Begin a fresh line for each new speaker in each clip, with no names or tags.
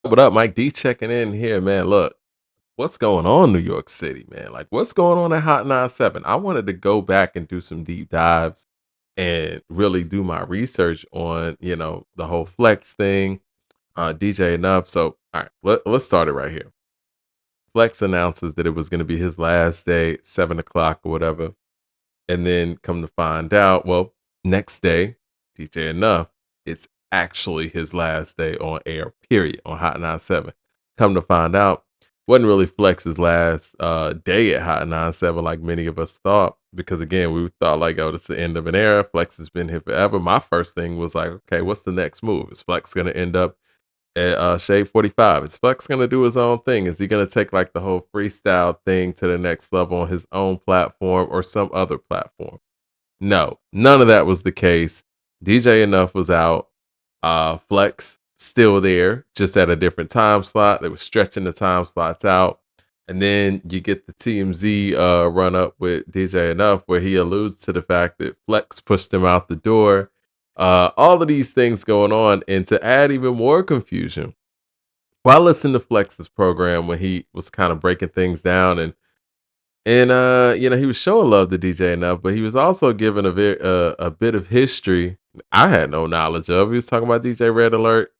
What up, Mike D checking in here, man. Look, what's going on, New York City, man? Like, what's going on at Hot 97? I wanted to go back and do some deep dives and really do my research on, the whole Flex thing, DJ Enuff. So, all right, let's start it right here. Flex announces that it was going to be his last day, 7 o'clock or whatever. And then come to find out, well, next day, DJ Enough, it's actually his last day on air, period, on Hot 97. Come to find out, wasn't really Flex's last day at Hot 97 like many of us thought. Because again, we thought like, oh, this is the end of an era. Flex has been here forever. My first thing was like, okay, what's the next move? Is Flex gonna end up at Shade 45? Is Flex gonna do his own thing? Is he gonna take like the whole freestyle thing to the next level on his own platform or some other platform? No, none of that was the case. DJ Enough was out. Flex still there, just at a different time slot. They were stretching the time slots out. And then you get the TMZ run up with DJ Enough, where he alludes to the fact that Flex pushed him out the door. All of these things going on. And to add even more confusion, well, I listened to Flex's program when he was kind of breaking things down and he was showing love to DJ Enough, but he was also giving a bit of history I had no knowledge of. He was talking about DJ Red Alert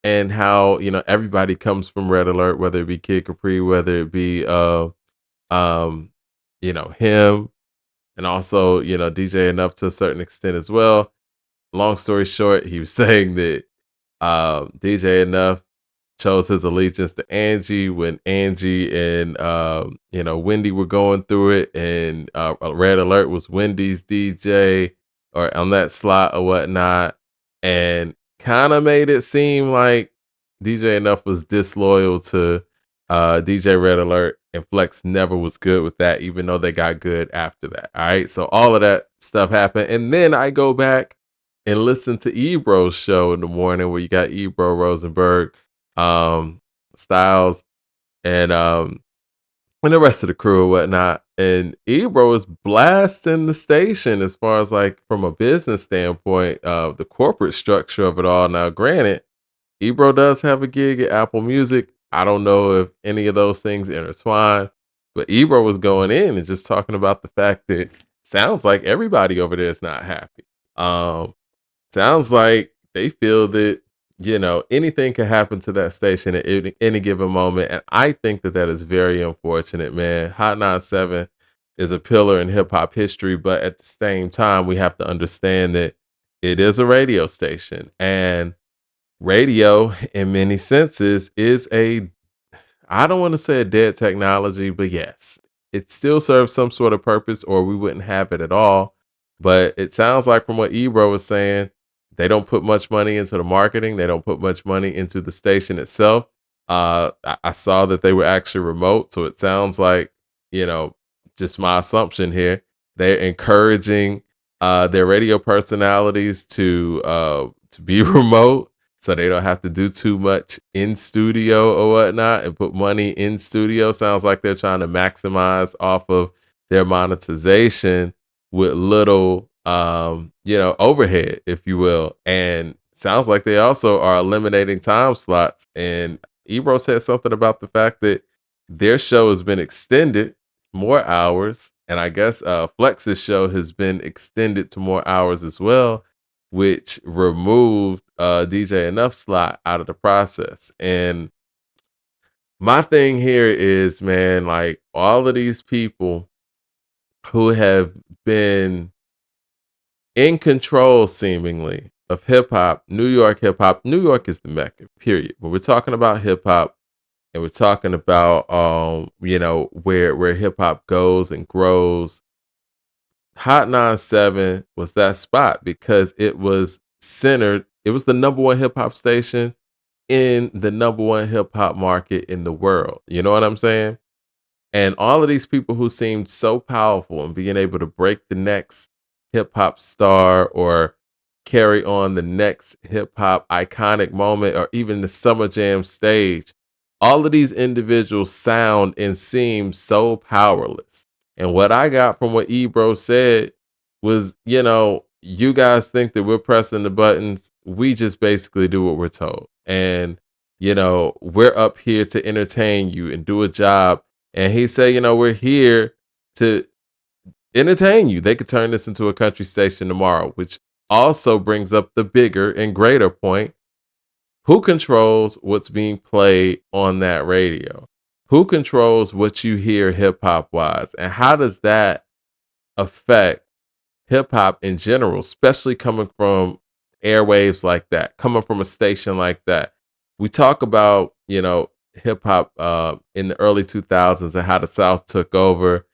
and how everybody comes from Red Alert, whether it be Kid Capri, whether it be um him, and also DJ Enough to a certain extent as well. Long story short, he was saying that DJ Enough chose his allegiance to Angie when Angie and Wendy were going through it, and Red Alert was Wendy's DJ or on that slot or whatnot, and kind of made it seem like DJ Enough was disloyal to DJ Red Alert, and Flex never was good with that, even though they got good after that. All right, so all of that stuff happened, and then I go back and listen to Ebro's show in the morning, where you got Ebro Rosenberg, um, Styles, and the rest of the crew or whatnot. And Ebro is blasting the station as far as like from a business standpoint of the corporate structure of it all. Now, granted, Ebro does have a gig at Apple Music. I don't know if any of those things intertwine, but Ebro was going in and just talking about the fact that sounds like everybody over there is not happy. Um, Sounds like they feel that, anything can happen to that station at any given moment. And I think that that is very unfortunate, man. Hot 97 is a pillar in hip hop history, but at the same time, we have to understand that it is a radio station. And radio, in many senses, is I don't want to say a dead technology, but yes, it still serves some sort of purpose, or we wouldn't have it at all. But it sounds like from what Ebro was saying, they don't put much money into the marketing. They don't put much money into the station itself. I saw that they were actually remote, so it sounds like you know, just my assumption here. They're encouraging their radio personalities to be remote, so they don't have to do too much in studio or whatnot and put money in studio. Sounds like they're trying to maximize off of their monetization with little overhead, if you will. And sounds like they also are eliminating time slots. And Ebro said something about the fact that their show has been extended more hours. And I guess Flex's show has been extended to more hours as well, which removed DJ Enough slot out of the process. And my thing here is, man, like all of these people who have been in control seemingly of hip hop, New York hip hop. New York is the mecca, period. When we're talking about hip hop and we're talking about where hip hop goes and grows, Hot 97 was that spot because it was centered. It was the number one hip hop station in the number one hip hop market in the world. You know what I'm saying? And all of these people who seemed so powerful and being able to break the next hip hop star or carry on the next hip hop iconic moment or even the Summer Jam stage, all of these individuals sound and seem so powerless. And what I got from what Ebro said was, you guys think that we're pressing the buttons. We just basically do what we're told. And we're up here to entertain you and do a job. And he said, we're here to entertain you. They could turn this into a country station tomorrow, which also brings up the bigger and greater point. Who controls what's being played on that radio? Who controls what you hear hip hop wise? And how does that affect hip hop in general, especially coming from airwaves like that, coming from a station like that? We talk about, hip hop in the early 2000s and how the South took over.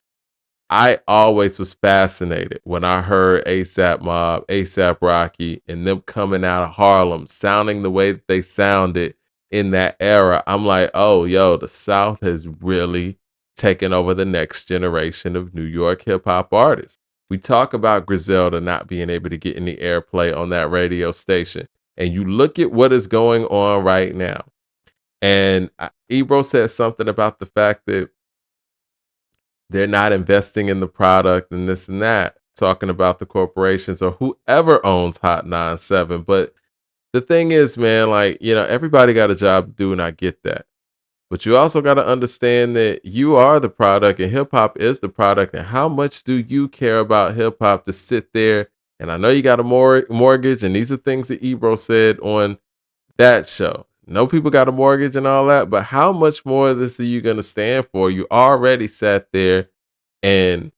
I always was fascinated when I heard ASAP Mob, ASAP Rocky, and them coming out of Harlem, sounding the way that they sounded in that era. I'm like, oh, yo, the South has really taken over the next generation of New York hip hop artists. We talk about Griselda not being able to get any airplay on that radio station. And you look at what is going on right now. And Ebro said something about the fact that they're not investing in the product and this and that, talking about the corporations or whoever owns Hot 97. But the thing is, man, like, everybody got a job to do, and I get that. But you also got to understand that you are the product and hip hop is the product. And how much do you care about hip hop to sit there? And I know you got a mortgage, and these are things that Ebro said on that show. No people got a mortgage and all that, but how much more of this are you going to stand for? You already sat there and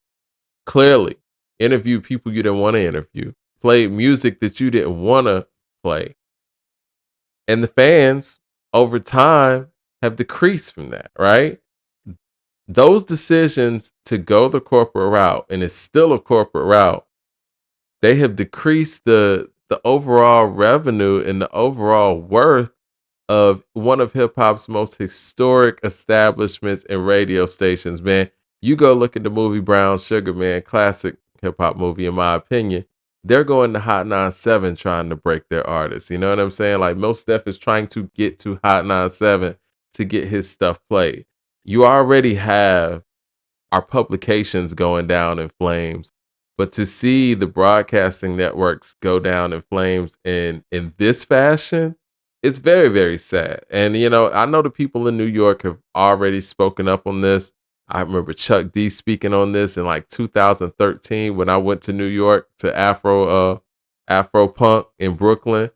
clearly interviewed people you didn't want to interview, played music that you didn't want to play. And the fans over time have decreased from that, right? Those decisions to go the corporate route, and it's still a corporate route, they have decreased the overall revenue and the overall worth of one of hip hop's most historic establishments and radio stations, man. You go look at the movie Brown Sugar, man, classic hip hop movie, in my opinion. They're going to Hot 97 trying to break their artists. You know what I'm saying? Like, Most Def is trying to get to Hot 97 to get his stuff played. You already have our publications going down in flames. But to see the broadcasting networks go down in flames in this fashion, it's very, very sad. And I know the people in New York have already spoken up on this. I remember Chuck D speaking on this in like 2013 when I went to New York to Afro Punk in Brooklyn.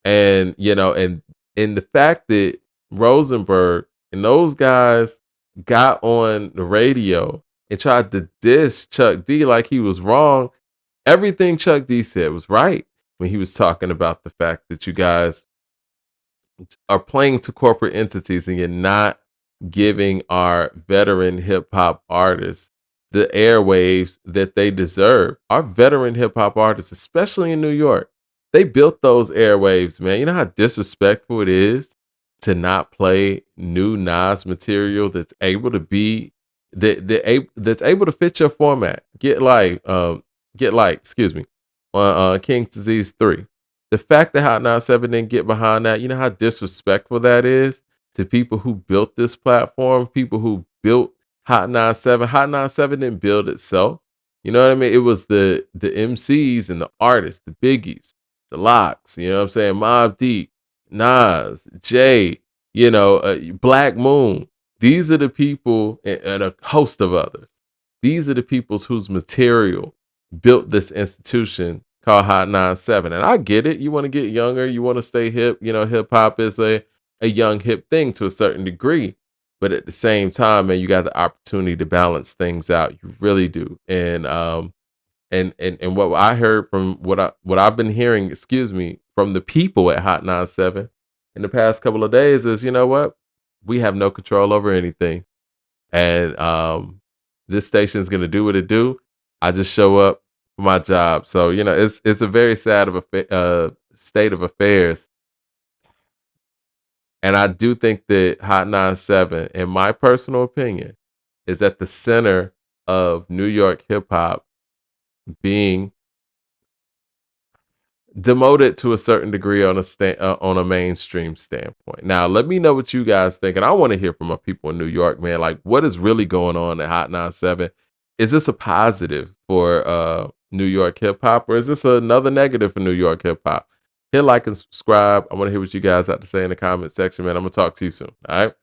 And and the fact that Rosenberg and those guys got on the radio and tried to diss Chuck D like he was wrong. Everything Chuck D said was right when he was talking about the fact that you guys are playing to corporate entities and you're not giving our veteran hip hop artists the airwaves that they deserve. Our veteran hip hop artists, especially in New York, they built those airwaves, man. You know how disrespectful it is to not play new Nas material that's able to be that's able to fit your format. Excuse me, on King's Disease 3. The fact that Hot 97 didn't get behind that, you know how disrespectful that is to people who built this platform, people who built Hot 97. Hot 97 didn't build itself. You know what I mean? It was the MCs and the artists, the biggies, the locks, you know what I'm saying? Mobb Deep, Nas, Jay, Black Moon. These are the people, and a host of others. These are the peoples whose material built this institution called Hot 97. And I get it. You want to get younger, you want to stay hip. Hip hop is a young hip thing to a certain degree. But at the same time, man, you got the opportunity to balance things out. You really do. And what I heard from what I've been hearing, excuse me, from the people at Hot 97 in the past couple of days is, you know what? We have no control over anything. And this station is gonna do what it do. I just show up for my job. So it's a very sad state of affairs. And I do think that Hot 97, in my personal opinion, is at the center of New York hip hop being demoted to a certain degree on on a mainstream standpoint. Now, let me know what you guys think, and I want to hear from my people in New York, man. Like, what is really going on at Hot 97? Is this a positive for New York hip hop, or is this another negative for New York hip hop? Hit like and subscribe. I want to hear what you guys have to say in the comment section, man. I'm gonna talk to you soon. All right.